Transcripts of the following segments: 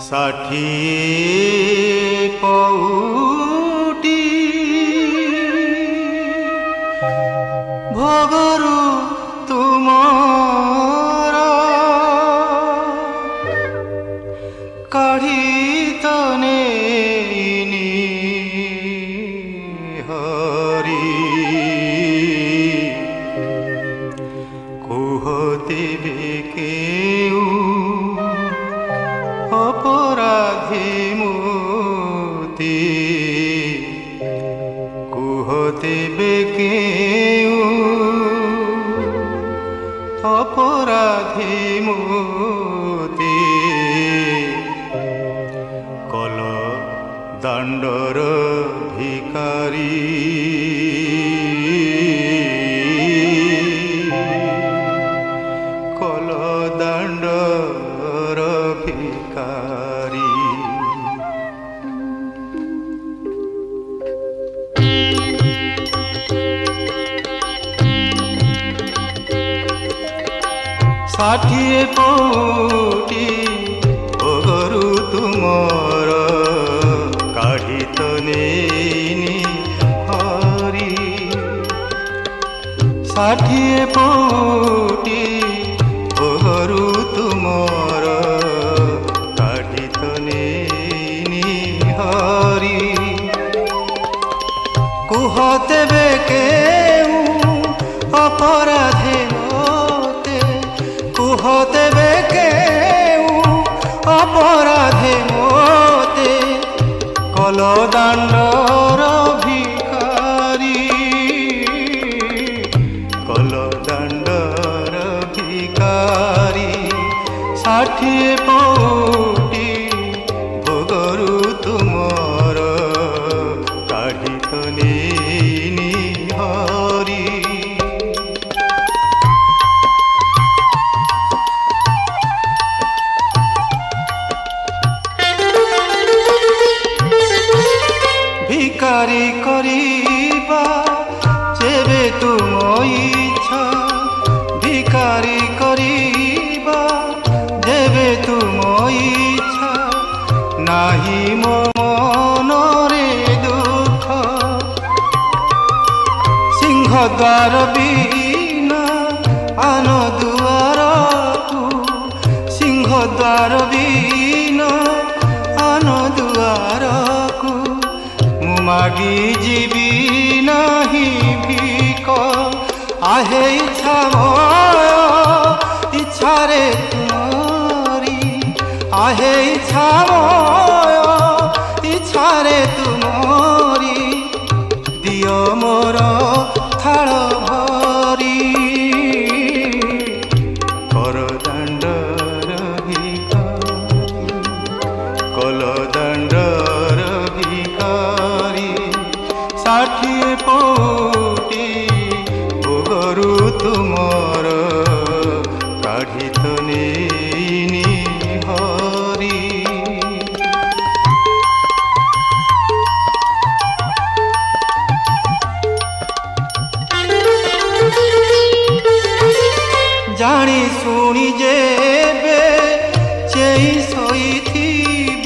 ষাঠিয়ে পৌটি ভগରୁ ତୁମର କାଢ଼ି ତ ନେଇନି ହରି କୁହତିବେ କେଉଁ অপরাধী মোতি কুহতিবে কেউ অপরাধী মোতি কল দাণ্ডর ভিকারী কল দাণ্ডর ভিকারী ষাঠিয়ে পৌটি ভগରୁ ତୁମର କାଢ଼ି ତ ନେଇନି ହରି ଷାଠିଏ ପୌଟି ଭଗରୁ ତୁମର କାଢ଼ି ତ ନେଇନି ହରି କୁହ ତେବେ କେଉଁ ଅପରାଧେ ମୋତେ কুহ দেবে কেউ অপরাধে মোতে কল দাণ্ডর ভিকারী কল দাণ্ডর ভিকারী ষাঠিয়ে পৌটি ভগରୁ ତୁମର କାଢ଼ି ତ ନେଇନି ହରି ভিকারি করিবা যেবে তুম ইচ্ছা ভিকারি করিবা যেবে তুম ইচ্ছা নাহি মো মনরে দুঃখ সিংহদ্বার বিনা আন দুয়ারকু সিংহদ্বার বিনা আন দুয়ারকু মাগি ଯିବି ନାହିଁ ଭିକ ଆହେ ଇଚ୍ଛା ମୟ ଇଚ୍ଛାରେ ତୁମରି ଆହେ ଇଚ୍ଛା ମୟ ଇଚ୍ଛାରେ ତୁମରି ଦିଅ ମୋର ଥାଳ ଭରି କର ଦାଣ୍ଡର ଭିକାରୀ କଲ ଦାଣ୍ଡର ଭିକାରୀ ষাঠিয়ে পৌটি ভগରୁ ତୁମର କାଢ଼ି ତ ନେଇନି ହରି ଜାଣି ଶୁଣି ଯେବେ ଚେଇଁ ଶୋଇଥିବ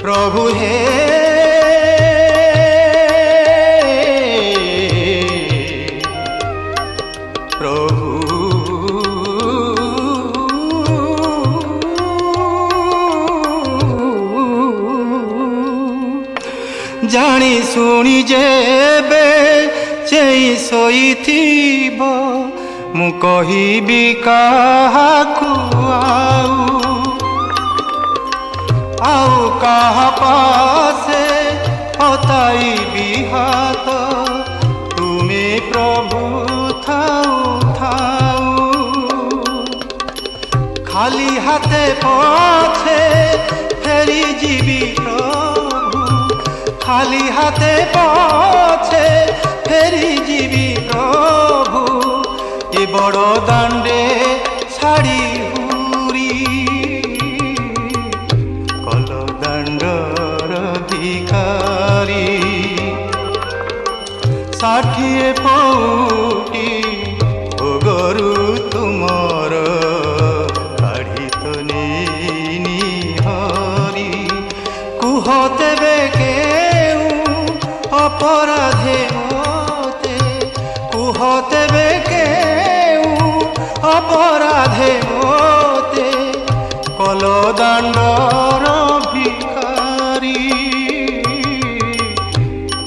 প্রভু হে প্রভু জানি শুনি যেবে চেই শোইথিব মু কহিবি কাহাকু আউ কাহা পাশে হতাইবি হাত তুমি প্রভু থাও থাও খালি হাতে পছে ফেরি যাবি প্রভু খালি হাতে পছে ফেরি যাবি প্রভু এ বড় দাণ্ডে ছাড়ি হুরি কল দাণ্ডর ভিকারী ষাঠিয়ে পৌটি ভগରୁ ତୁମର হাতে মোতে কল দাণ্ডর ভিখারি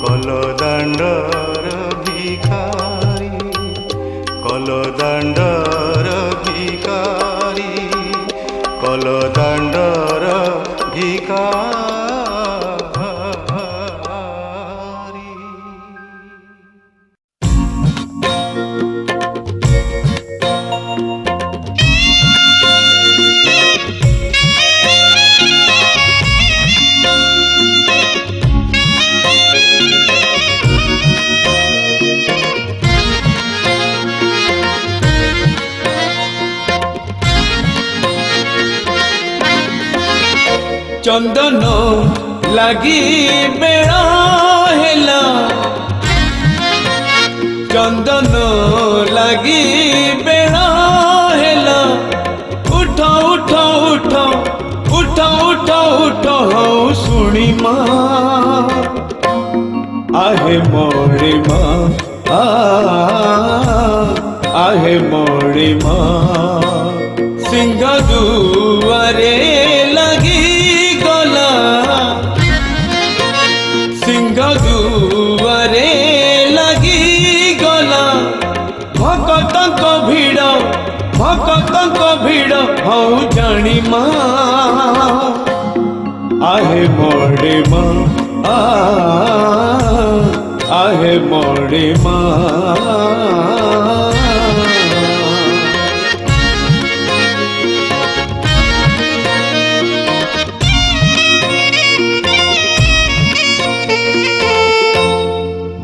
কল দাণ্ডর ভিখারি কল দাণ্ডর ভিখারি কল দাণ্ডর ভিখারি। चंदन लगी बेड़ा हेला चंदन लगी बेड़ा हेला उठ उठ उठ उठ उठ उठ हौ सुनी माँ आहे मोरी माँ आहे मोरी माँ सिंह दुआरे लगी सिंह दुआरे लगी गला भक्तक भीड़ हौ जानी माँ आहे मोरी माँ आहे मोरी माँ।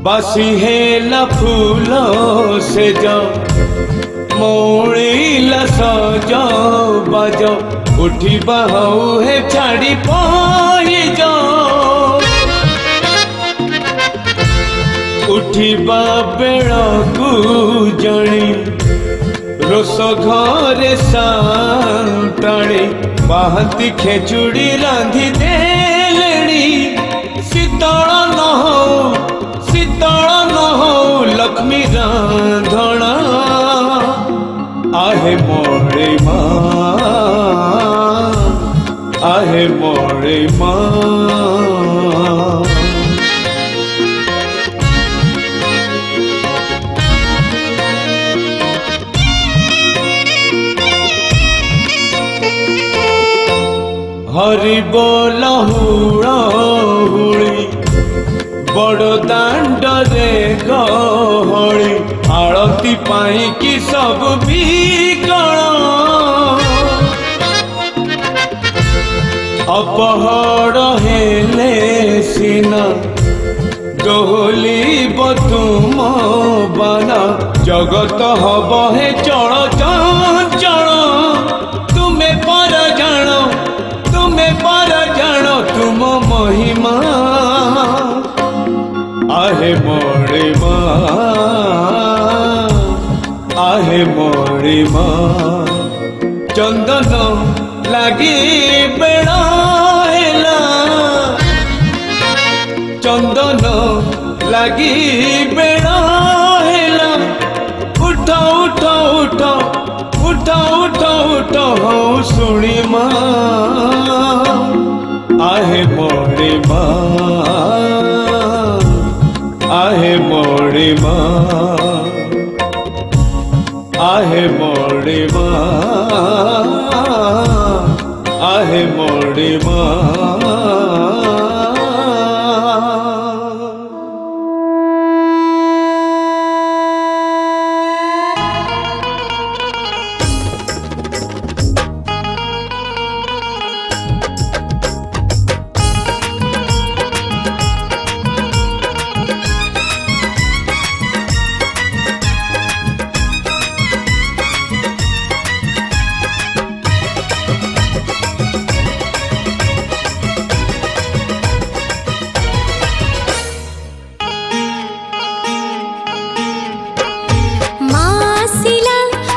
बासी हेला फूलों से जो मोड़ीला सजो बजो उठी बहू है छाड़ी पाई जो उठी बेड़ा को जणी रोष घरे सांताणी बाहती खेचुड़ी रांधी देलेणी शीतल न हो लक्ष्मी रांधणा आहे मोरे माँ आहे मोरे माँ। हरि बोल हुड़ा हुड़ी बड़ दांड रे गहली आरती पाई कि सब बिकल अपहर हेले सीना डोलिब तुम बाना जगत हब हे चल चंचल तुम्हें पर जान तुम महिमा आहे मोरी माँ आहे मोरी माँ। चंदन लगी बेड़ा हेला चंदन लगी बेड़ा हेला उठ उठ उठ उठ उठ उठ हौ सुनी माँ आहे मोरी माँ आहे मोरी माँ आहे मोरी माँ आहे मोरी माँ।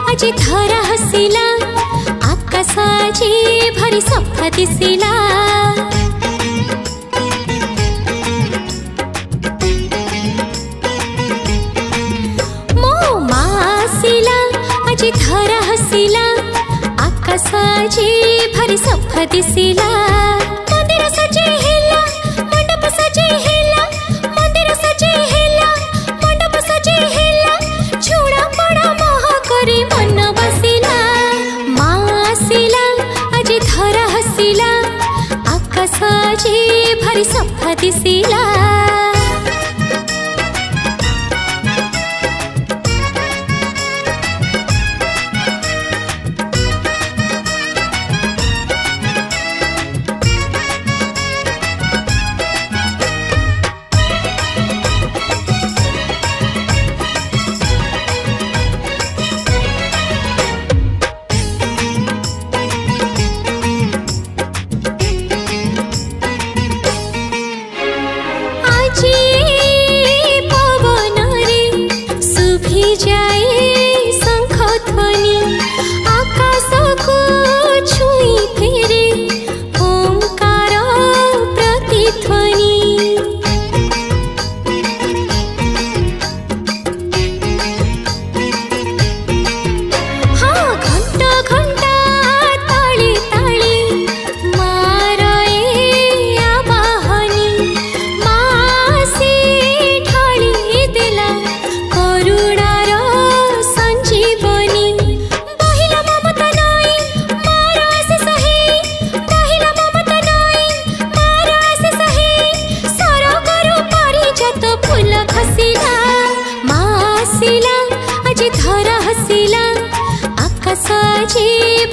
आजी धरा हसिला आकाशाची भारी सफा दिसिला मो मासिला आजी धरा हसिला ଆଜି ଭାରି ସଫା ଦିଶିଲା ମନ୍ଦିର ସଜେଇ ହେଲା ମଣ୍ଡପ ସଜେଇ ହେଲା ମନ୍ଦିର ସଜେଇ ହେଲା ମଣ୍ଡପ ସଜେଇ ହେଲା ଛୁଣା ପଡ଼ା ମହକରେ ମନ ବସିଲା ମା ଆସିଲା ଆଜି ଧରା ହସିଲା ଆକାଶ ଆଜି ଭାରି ସଫା ଦିଶିଲା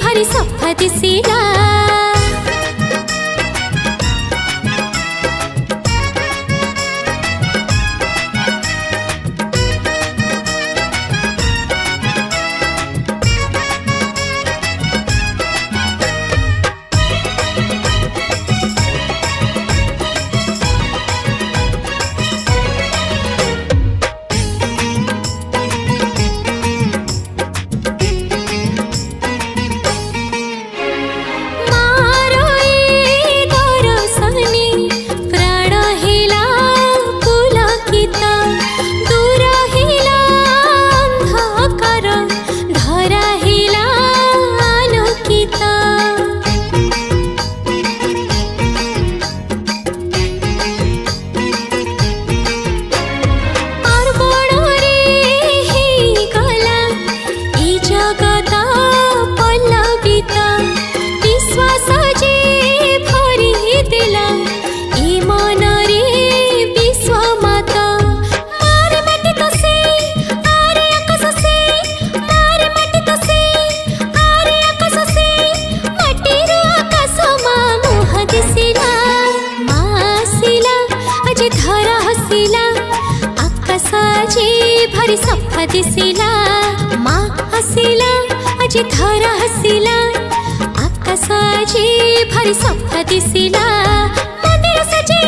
भारी सफा दिसिला भारी सफा दिसिला माँ हसिला अजी धरा हसिला आकाश अजी भारी सफा दिसिला मंदिर सजे